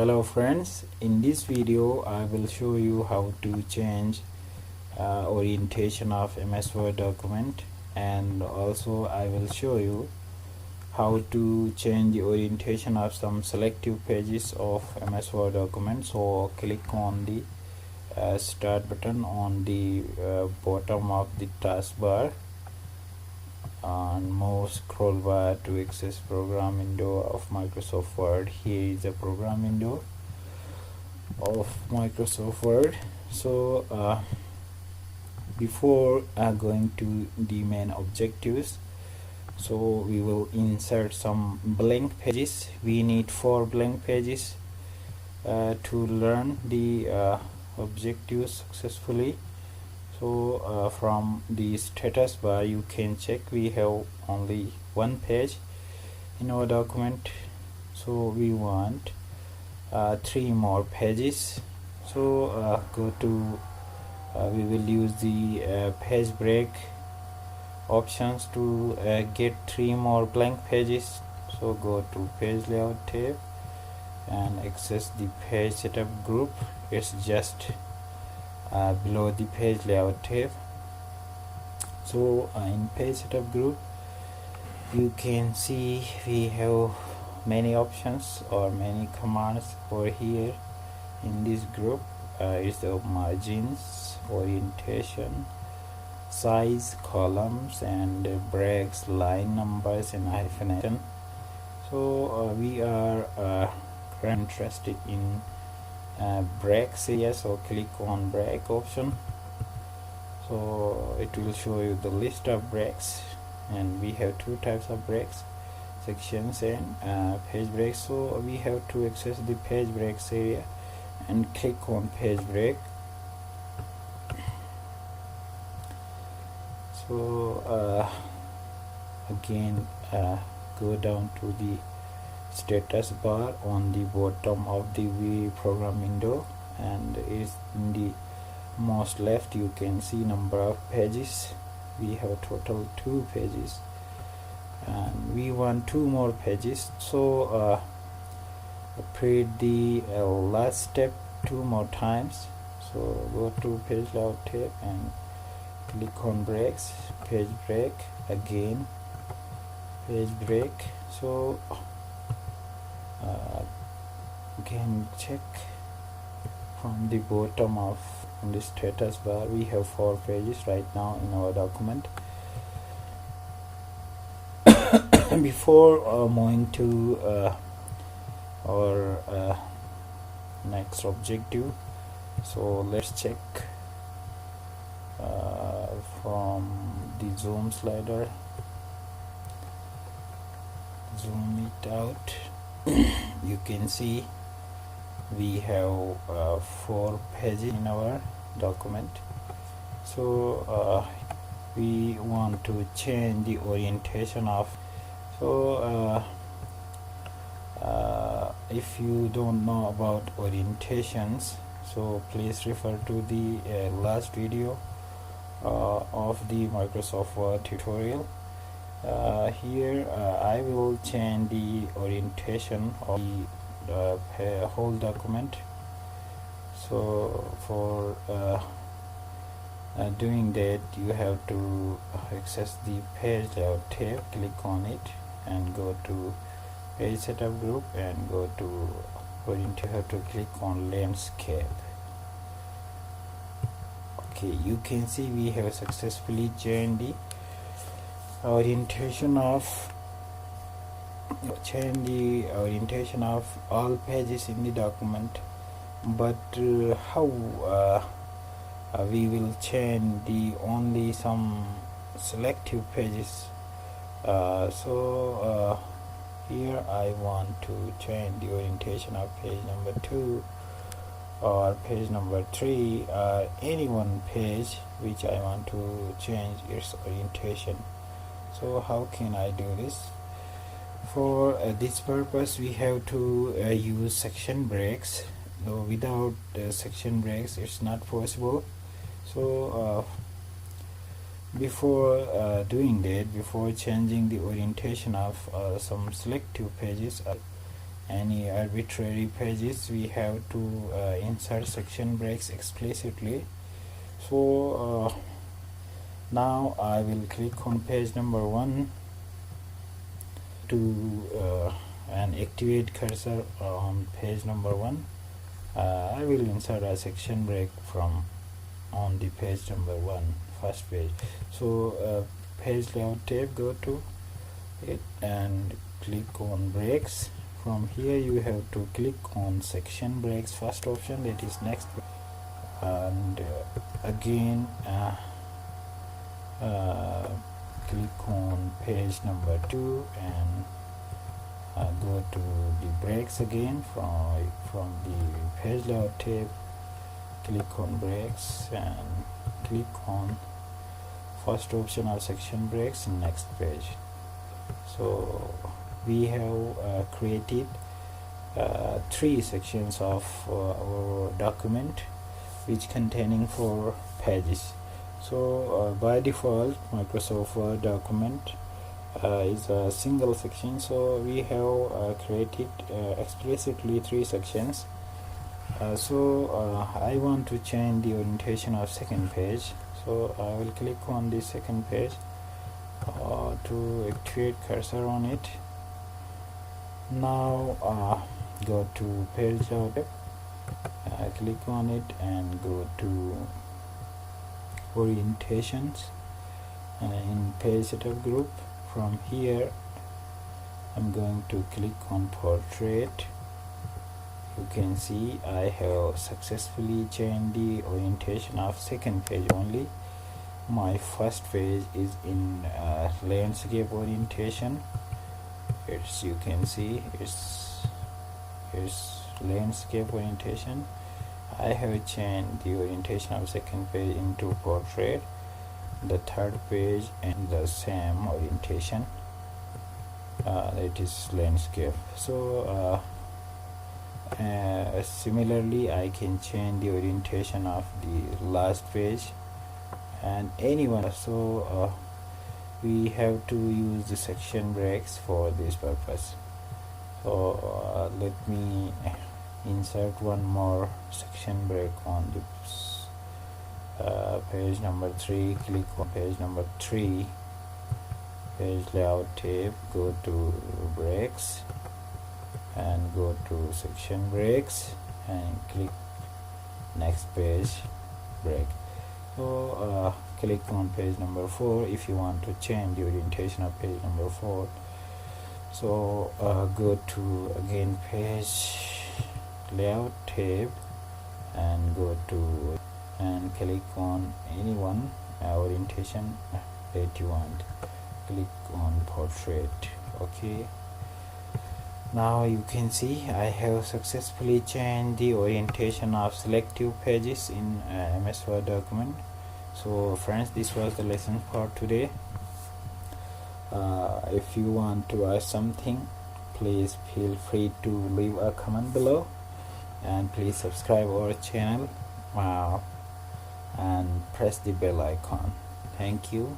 Hello friends, in this video I will show you how to change orientation of MS Word document, and also I will show you how to change the orientation of some selective pages of MS Word document. So click on the start button on the bottom of the taskbar and move scroll bar to access program window of Microsoft Word. Here is the program window of Microsoft Word. So before going to the main objectives, so we will insert some blank pages. We need 4 blank pages to learn the objectives successfully. So from the status bar you can check we have only 1 page in our document, so we want 3 more pages. So go to we will use the page break options to get 3 more blank pages. So go to page layout tab and access the page setup group. It's just below the page layout tab. So in page setup group you can see we have many options or many commands over here. In this group is the margins, orientation, size, columns, and breaks, line numbers, and hyphenation. So we are interested in breaks area, so click on break option. So it will show you the list of breaks, and we have 2 types of breaks, sections and page breaks. So we have to access the page breaks area and click on page break. So again go down to the status bar on the bottom of the program window, and is in the most left you can see number of pages. We have total 2 pages and we want 2 more pages. So repeat the last step 2 more times. So go to page layout tab and click on breaks, page break, again page break. So again check from the bottom of the status bar. We have 4 pages right now in our document. Before moving to our next objective, so let's check from the zoom slider, zoom it out. You can see we have 4 pages in our document. So we want to change the orientation of. So if you don't know about orientations, so please refer to the last video of the Microsoft Word tutorial. Here I will change the orientation of the whole document. So for doing that you have to access the page layout tab, click on it and go to page setup group and go to orientation. You have to click on landscape. Okay, you can see we have successfully changed the orientation of all pages in the document. But how we will change the only some selective pages? So here I want to change the orientation of page number 2 or page number 3 or any one page which I want to change its orientation. So how can I do this? For this purpose we have to use section breaks. So without section breaks it's not possible. So before doing that, before changing the orientation of some selective pages, any arbitrary pages, we have to insert section breaks explicitly. So now I will click on page number 1 to and activate cursor on page number 1. I will insert a section break from on the page number 1, first page. So page layout tab, go to it and click on breaks. From here you have to click on section breaks, first option, that is next, and again click on page number 2 and go to the breaks again from the page layout tab. Click on breaks and click on first option of section breaks, next page. So we have created 3 sections of our document, which containing 4 pages. So by default Microsoft Word document is a single section, so we have created explicitly 3 sections. So I want to change the orientation of second page, so I will click on the second page to activate cursor on it. Now go to page layout, click on it and go to orientations in page setup group. From here I'm going to click on portrait. You can see I have successfully changed the orientation of second page only. My first page is in landscape orientation. It's, you can see it's landscape orientation. I have changed the orientation of second page into portrait, the third page and the same orientation, it is landscape. So similarly I can change the orientation of the last page and anyone. So we have to use the section breaks for this purpose. So let me insert one more section break on this page number 3. Click on page number 3, page layout tab, go to breaks and go to section breaks and click next page break. So click on page number 4 if you want to change the orientation of page number 4. So go to again page layout tab and go to and click on any one orientation that you want. Click on portrait. Okay, now you can see I have successfully changed the orientation of selective pages in MS Word document. So friends, this was the lesson for today. If you want to ask something, please feel free to leave a comment below, and please subscribe our channel and press the bell icon. Thank you.